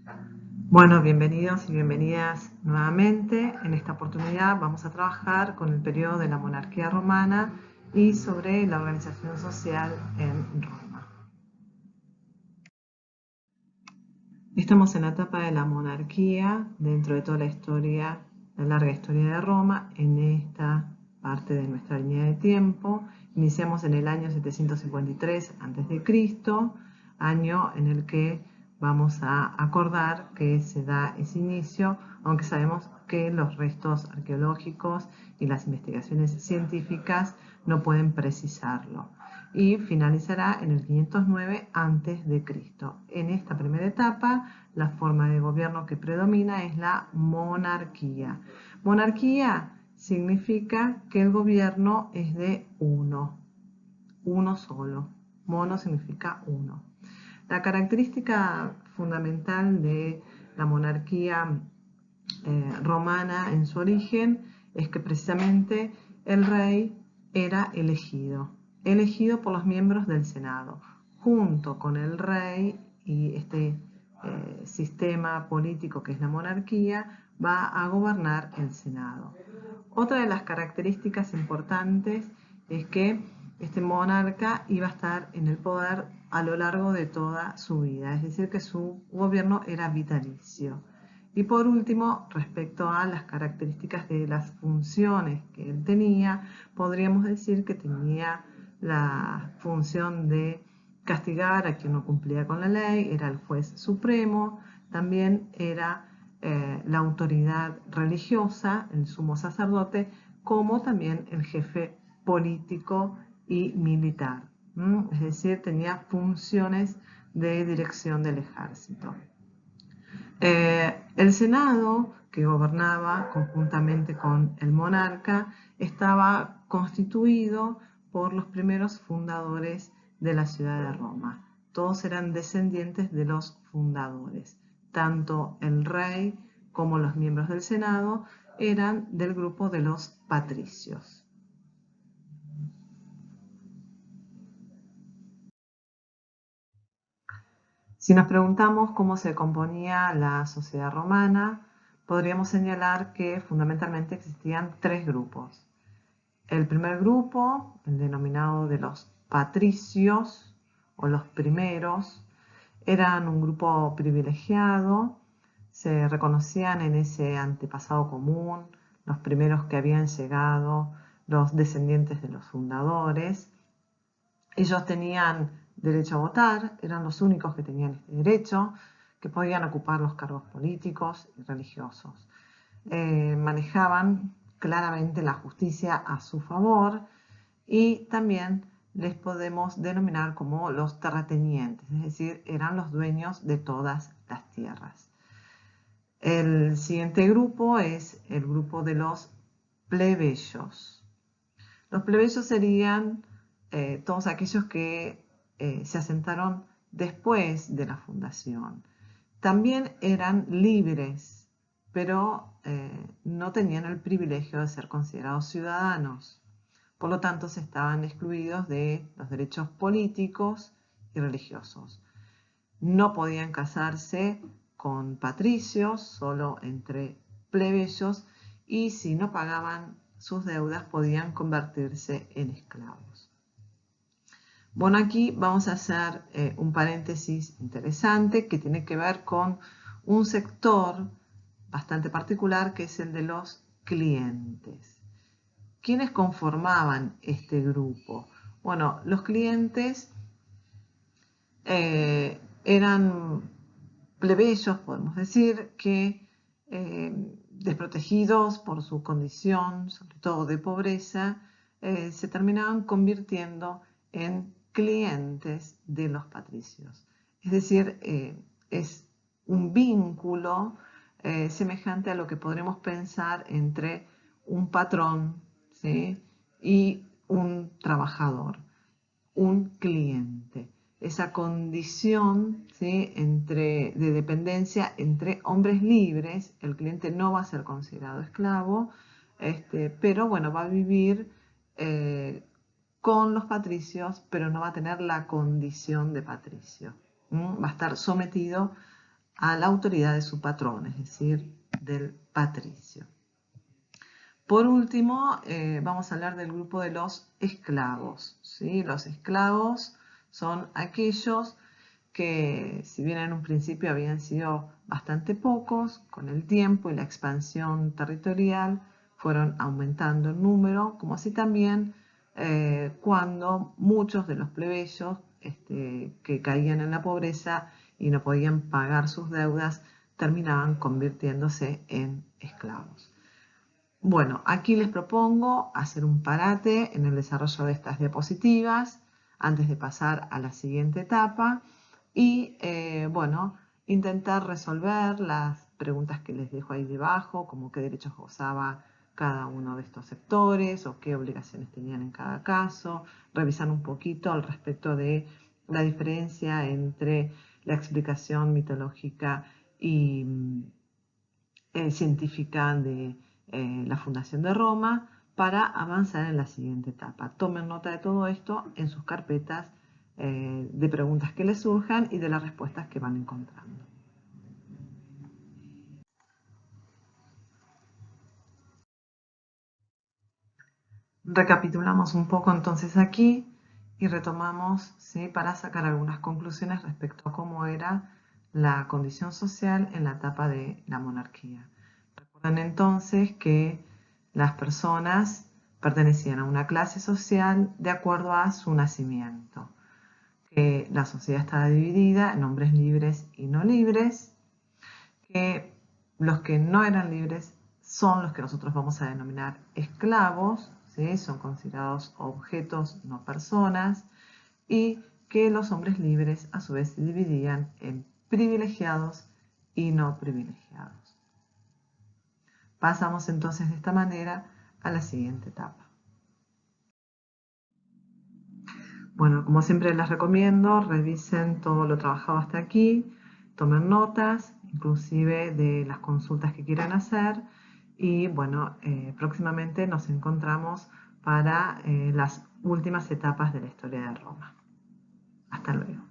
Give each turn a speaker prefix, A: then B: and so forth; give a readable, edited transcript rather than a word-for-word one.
A: Bueno, bienvenidos y bienvenidas nuevamente. En esta oportunidad vamos a trabajar con el periodo de la monarquía romana y sobre la organización social en Roma. Estamos en la etapa de la monarquía dentro de toda la larga historia de Roma. En esta parte de nuestra línea de tiempo iniciamos en el año 753 a.C., año en el que vamos a acordar que se da ese inicio, aunque sabemos que los restos arqueológicos y las investigaciones científicas no pueden precisarlo. Y finalizará en el 509 a.C. En esta primera etapa, la forma de gobierno que predomina es la monarquía. Monarquía significa que el gobierno es de uno solo. Mono significa uno. La característica fundamental de la monarquía romana en su origen es que precisamente el rey era elegido por los miembros del Senado. Junto con el rey y este sistema político que es la monarquía, va a gobernar el Senado. Otra de las características importantes es que este monarca iba a estar en el poder a lo largo de toda su vida, es decir, que su gobierno era vitalicio. Y por último, respecto a las características de las funciones que él tenía, podríamos decir que tenía la función de castigar a quien no cumplía con la ley, era el juez supremo, también era la autoridad religiosa, el sumo sacerdote, como también el jefe político y militar. Es decir, tenía funciones de dirección del ejército. El Senado, que gobernaba conjuntamente con el monarca, estaba constituido por los primeros fundadores de la ciudad de Roma. Todos eran descendientes de los fundadores. Tanto el rey como los miembros del Senado eran del grupo de los patricios. Si nos preguntamos cómo se componía la sociedad romana, podríamos señalar que fundamentalmente existían tres grupos. El primer grupo, el denominado de los patricios o los primeros, eran un grupo privilegiado, se reconocían en ese antepasado común, los primeros que habían llegado, los descendientes de los fundadores. Ellos tenían derecho a votar, eran los únicos que tenían este derecho, que podían ocupar los cargos políticos y religiosos. Manejaban claramente la justicia a su favor y también les podemos denominar como los terratenientes, es decir, eran los dueños de todas las tierras. El siguiente grupo es el grupo de los plebeyos. Los plebeyos serían todos aquellos que se asentaron después de la fundación. También eran libres, pero no tenían el privilegio de ser considerados ciudadanos. Por lo tanto, se estaban excluidos de los derechos políticos y religiosos. No podían casarse con patricios, solo entre plebeyos, y si no pagaban sus deudas podían convertirse en esclavos. Bueno, aquí vamos a hacer un paréntesis interesante que tiene que ver con un sector bastante particular que es el de los clientes. ¿Quiénes conformaban este grupo? Bueno, los clientes eran plebeyos, podemos decir, que desprotegidos por su condición, sobre todo de pobreza, se terminaban convirtiendo en clientes de los patricios. Es decir, es un vínculo semejante a lo que podremos pensar entre un patrón, ¿sí?, y un trabajador, un cliente. Esa condición, ¿sí?, de dependencia entre hombres libres, el cliente no va a ser considerado esclavo, pero bueno, va a vivir con los patricios, pero no va a tener la condición de patricio. Va a estar sometido a la autoridad de su patrón, es decir, del patricio. Por último, vamos a hablar del grupo de los esclavos, ¿sí? Los esclavos son aquellos que, si bien en un principio habían sido bastante pocos, con el tiempo y la expansión territorial fueron aumentando en número, como así también cuando muchos de los plebeyos que caían en la pobreza y no podían pagar sus deudas, terminaban convirtiéndose en esclavos. Bueno, aquí les propongo hacer un parate en el desarrollo de estas diapositivas antes de pasar a la siguiente etapa y, bueno, intentar resolver las preguntas que les dejo ahí debajo, como qué derechos gozaba cada uno de estos sectores o qué obligaciones tenían en cada caso, revisar un poquito al respecto de la diferencia entre la explicación mitológica y científica de la Fundación de Roma para avanzar en la siguiente etapa. Tomen nota de todo esto en sus carpetas de preguntas que les surjan y de las respuestas que van encontrando. Recapitulamos un poco entonces aquí y retomamos, ¿sí?, para sacar algunas conclusiones respecto a cómo era la condición social en la etapa de la monarquía. Recuerden entonces que las personas pertenecían a una clase social de acuerdo a su nacimiento, que la sociedad estaba dividida en hombres libres y no libres, que los que no eran libres son los que nosotros vamos a denominar esclavos, ¿sí? Son considerados objetos, no personas, y que los hombres libres a su vez se dividían en privilegiados y no privilegiados. Pasamos entonces de esta manera a la siguiente etapa. Bueno, como siempre les recomiendo, revisen todo lo trabajado hasta aquí, tomen notas, inclusive de las consultas que quieran hacer y bueno, próximamente nos encontramos para las últimas etapas de la historia de Roma. Hasta luego.